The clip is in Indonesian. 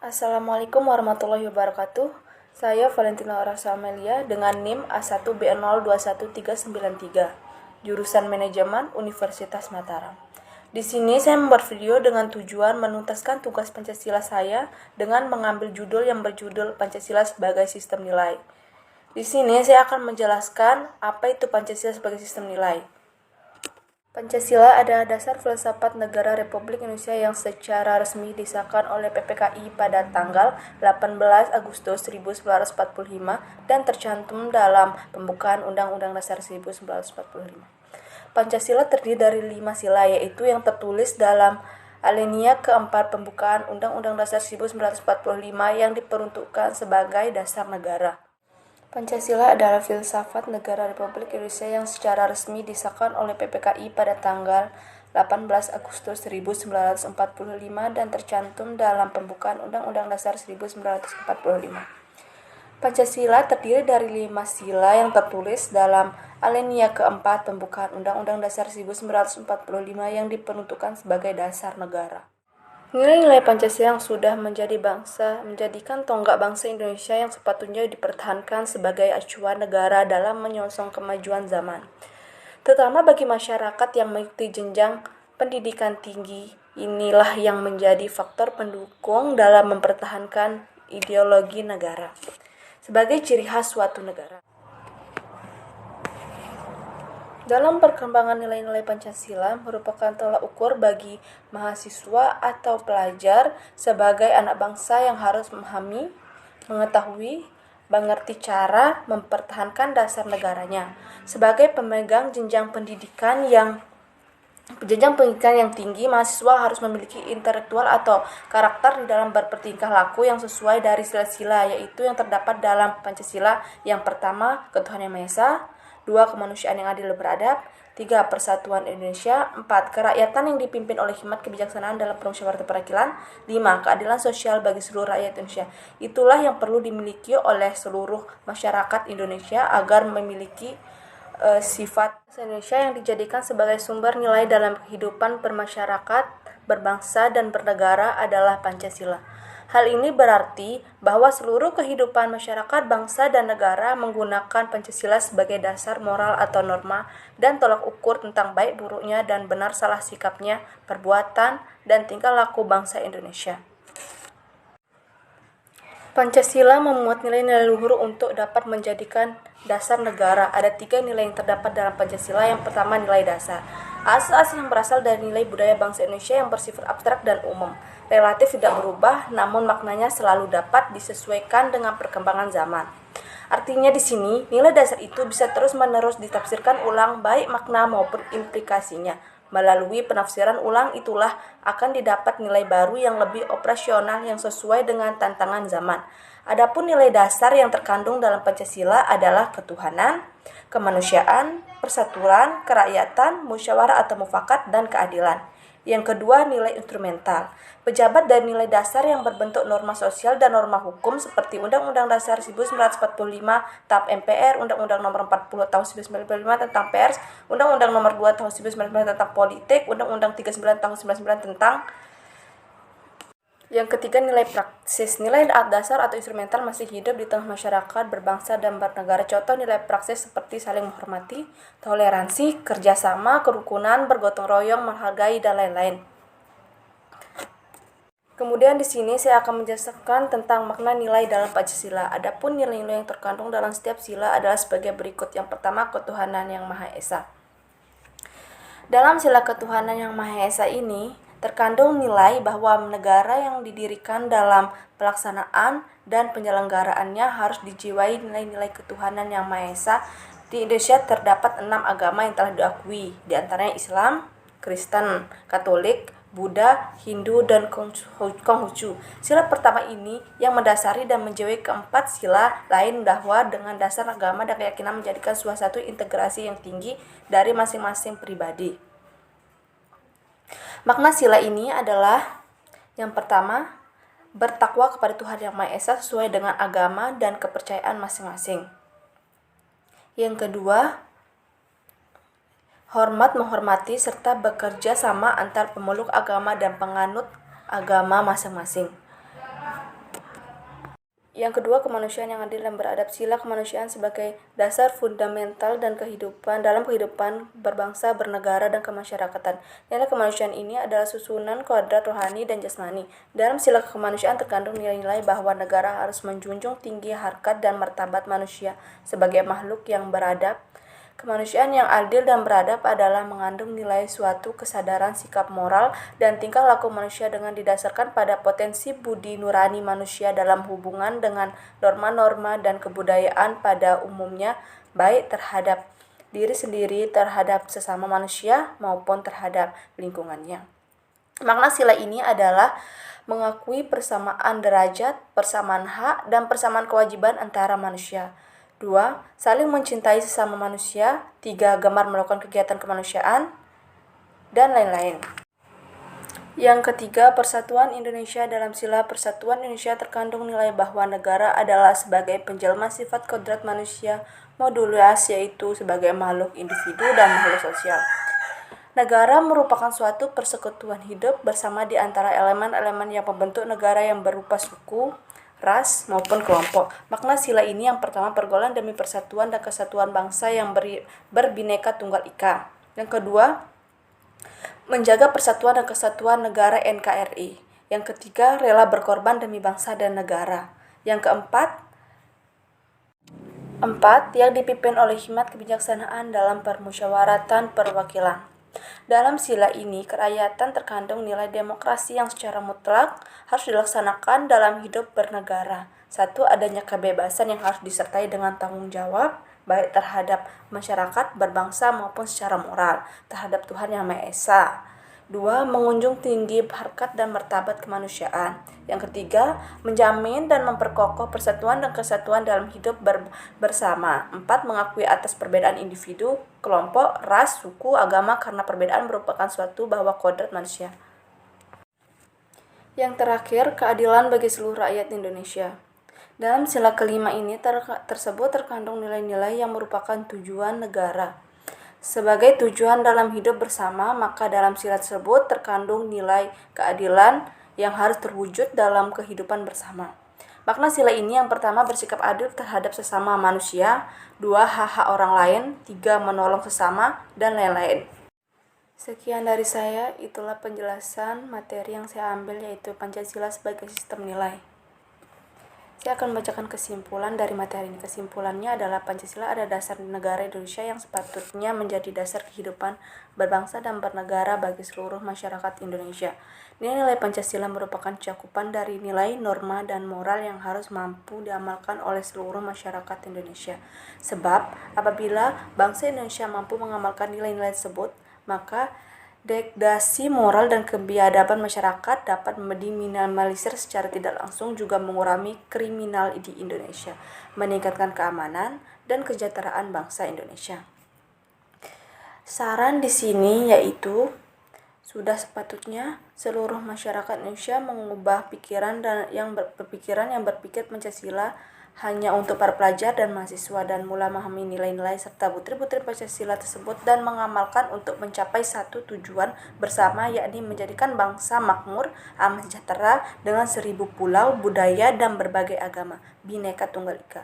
Assalamualaikum warahmatullahi wabarakatuh. Saya Valentina Orasa Amelia dengan NIM A1BN021393, jurusan Manajemen Universitas Mataram. Di sini saya membuat video dengan tujuan menuntaskan tugas Pancasila saya dengan mengambil judul yang berjudul Pancasila sebagai Sistem Nilai. Di sini saya akan menjelaskan apa itu Pancasila sebagai sistem nilai. Pancasila adalah dasar filsafat negara Republik Indonesia yang secara resmi disahkan oleh PPKI pada tanggal 18 Agustus 1945 dan tercantum dalam pembukaan Undang-Undang Dasar 1945. Pancasila terdiri dari 5 sila, yaitu yang tertulis dalam alinea keempat pembukaan Undang-Undang Dasar 1945 yang diperuntukkan sebagai dasar negara. Pancasila adalah filsafat negara Republik Indonesia yang secara resmi disahkan oleh PPKI pada tanggal 18 Agustus 1945 dan tercantum dalam pembukaan Undang-Undang Dasar 1945. Pancasila terdiri dari 5 sila yang tertulis dalam alinea keempat pembukaan Undang-Undang Dasar 1945 yang diperuntukkan sebagai dasar negara. Nilai-nilai Pancasila yang sudah menjadi bangsa menjadikan tonggak bangsa Indonesia yang sepatutnya dipertahankan sebagai acuan negara dalam menyongsong kemajuan zaman, terutama bagi masyarakat yang mengikuti jenjang pendidikan tinggi. Inilah yang menjadi faktor pendukung dalam mempertahankan ideologi negara sebagai ciri khas suatu negara. Dalam perkembangan nilai-nilai Pancasila merupakan tolak ukur bagi mahasiswa atau pelajar sebagai anak bangsa yang harus memahami, mengetahui, mengerti cara mempertahankan dasar negaranya. Sebagai pemegang jenjang pendidikan yang tinggi, mahasiswa harus memiliki intelektual atau karakter di dalam berpertingkah laku yang sesuai dari sila-sila, yaitu yang terdapat dalam Pancasila. Yang pertama, ketuhanan yang Maha Esa. 2. Kemanusiaan yang adil dan beradab. 3. Persatuan Indonesia. 4. Kerakyatan yang dipimpin oleh hikmat kebijaksanaan dalam permusyawaratan perwakilan. 5. Keadilan sosial bagi seluruh rakyat Indonesia. Itulah yang perlu dimiliki oleh seluruh masyarakat Indonesia agar memiliki sifat Indonesia yang dijadikan sebagai sumber nilai dalam kehidupan bermasyarakat, berbangsa, dan bernegara adalah Pancasila. Hal ini berarti bahwa seluruh kehidupan masyarakat, bangsa, dan negara menggunakan Pancasila sebagai dasar moral atau norma dan tolak ukur tentang baik buruknya dan benar salah sikapnya, perbuatan, dan tingkah laku bangsa Indonesia. Pancasila memuat nilai-nilai luhur untuk dapat menjadikan dasar negara. Ada 3 nilai yang terdapat dalam Pancasila. Yang pertama, nilai dasar. Asas yang berasal dari nilai budaya bangsa Indonesia yang bersifat abstrak dan umum, relatif tidak berubah, namun maknanya selalu dapat disesuaikan dengan perkembangan zaman. Artinya di sini, nilai dasar itu bisa terus-menerus ditafsirkan ulang baik makna maupun implikasinya. Melalui penafsiran ulang itulah akan didapat nilai baru yang lebih operasional yang sesuai dengan tantangan zaman. Adapun nilai dasar yang terkandung dalam Pancasila adalah ketuhanan, kemanusiaan, persatuan, kerakyatan, musyawarah atau mufakat, dan keadilan. Yang kedua, nilai instrumental. Pejabat dari nilai dasar yang berbentuk norma sosial dan norma hukum seperti Undang-Undang Dasar 1945 TAP MPR, Undang-Undang Nomor 40 Tahun 1995 tentang Pers, Undang-Undang Nomor 2 Tahun 1995 tentang Politik, Undang-Undang 39 Tahun 1999 tentang. Yang ketiga, nilai praksis. Nilai dasar atau instrumental masih hidup di tengah masyarakat berbangsa dan bernegara. Contoh nilai praksis seperti saling menghormati, toleransi, kerjasama, kerukunan, bergotong royong, menghargai, dan lain-lain. Kemudian di sini saya akan menjelaskan tentang makna nilai dalam Pancasila. Adapun nilai-nilai yang terkandung dalam setiap sila adalah sebagai berikut. Yang pertama, ketuhanan yang Maha Esa. Dalam sila ketuhanan yang Maha Esa ini terkandung nilai bahwa negara yang didirikan dalam pelaksanaan dan penyelenggaraannya harus dijiwai nilai-nilai ketuhanan yang Maha Esa. Di Indonesia terdapat 6 agama yang telah diakui, di antaranya Islam, Kristen, Katolik, Buddha, Hindu, dan Konghucu. Sila pertama ini yang mendasari dan menjiwai keempat sila lain bahwa dengan dasar agama dan keyakinan menjadikan suatu integrasi yang tinggi dari masing-masing pribadi. Makna sila ini adalah yang pertama, bertakwa kepada Tuhan Yang Maha Esa sesuai dengan agama dan kepercayaan masing-masing. Yang kedua, hormat menghormati serta bekerja sama antar pemeluk agama dan penganut agama masing-masing. Yang kedua, kemanusiaan yang adil dan beradab. Sila kemanusiaan sebagai dasar fundamental dan dalam kehidupan berbangsa, bernegara, dan kemasyarakatan. Nilai kemanusiaan ini adalah susunan kuadrat rohani dan jasmani. Dalam sila kemanusiaan terkandung nilai-nilai bahwa negara harus menjunjung tinggi harkat dan martabat manusia sebagai makhluk yang beradab. Kemanusiaan yang adil dan beradab adalah mengandung nilai suatu kesadaran sikap moral dan tingkah laku manusia dengan didasarkan pada potensi budi nurani manusia dalam hubungan dengan norma-norma dan kebudayaan pada umumnya, baik terhadap diri sendiri, terhadap sesama manusia, maupun terhadap lingkungannya. Makna sila ini adalah mengakui persamaan derajat, persamaan hak, dan persamaan kewajiban antara manusia. 2. Saling mencintai sesama manusia. 3. Gemar melakukan kegiatan kemanusiaan, dan lain-lain. Yang ketiga, persatuan Indonesia. Dalam sila persatuan Indonesia terkandung nilai bahwa negara adalah sebagai penjelma sifat kodrat manusia modulas, yaitu sebagai makhluk individu dan makhluk sosial. Negara merupakan suatu persekutuan hidup bersama di antara elemen-elemen yang membentuk negara yang berupa suku, ras, maupun kelompok. Makna sila ini yang pertama, pergaulan demi persatuan dan kesatuan bangsa yang berbineka tunggal ika. Yang kedua, menjaga persatuan dan kesatuan negara NKRI. Yang ketiga, rela berkorban demi bangsa dan negara. Yang keempat, yang dipimpin oleh hikmat kebijaksanaan dalam permusyawaratan perwakilan. Dalam sila ini, kerakyatan terkandung nilai demokrasi yang secara mutlak harus dilaksanakan dalam hidup bernegara. 1. Adanya kebebasan yang harus disertai dengan tanggung jawab, baik terhadap masyarakat, berbangsa, maupun secara moral, terhadap Tuhan Yang Maha Esa. 2. Mengunjung tinggi harkat dan martabat kemanusiaan. Yang ketiga, menjamin dan memperkokoh persatuan dan kesatuan dalam hidup bersama. 4. Mengakui atas perbedaan individu, kelompok, ras, suku, agama karena perbedaan merupakan suatu bahwa kodrat manusia. Yang terakhir, keadilan bagi seluruh rakyat Indonesia. Dalam sila kelima ini tersebut terkandung nilai-nilai yang merupakan tujuan negara. Sebagai tujuan dalam hidup bersama, maka dalam sila tersebut terkandung nilai keadilan yang harus terwujud dalam kehidupan bersama. Makna sila ini yang pertama, bersikap adil terhadap sesama manusia. 2. Hak-hak orang lain. 3. Menolong sesama, dan lain-lain. Sekian dari saya, itulah penjelasan materi yang saya ambil, yaitu Pancasila sebagai sistem nilai. Saya akan membacakan kesimpulan dari materi ini. Kesimpulannya adalah Pancasila adalah dasar negara Indonesia yang sepatutnya menjadi dasar kehidupan berbangsa dan bernegara bagi seluruh masyarakat Indonesia. Nilai-nilai Pancasila merupakan cakupan dari nilai, norma, dan moral yang harus mampu diamalkan oleh seluruh masyarakat Indonesia. Sebab apabila bangsa Indonesia mampu mengamalkan nilai-nilai tersebut, maka degradasi moral dan kebiadaban masyarakat dapat diminimalisir secara tidak langsung, juga mengurangi kriminal di Indonesia, meningkatkan keamanan dan kesejahteraan bangsa Indonesia. Saran di sini yaitu sudah sepatutnya seluruh masyarakat Indonesia mengubah pikiran yang berpikir Pancasila hanya untuk para pelajar dan mahasiswa, dan mulai memahami nilai-nilai serta butir-butir Pancasila tersebut dan mengamalkan untuk mencapai satu tujuan bersama, yakni menjadikan bangsa makmur, aman, sejahtera dengan 1000 pulau, budaya, dan berbagai agama, Bhinneka Tunggal Ika.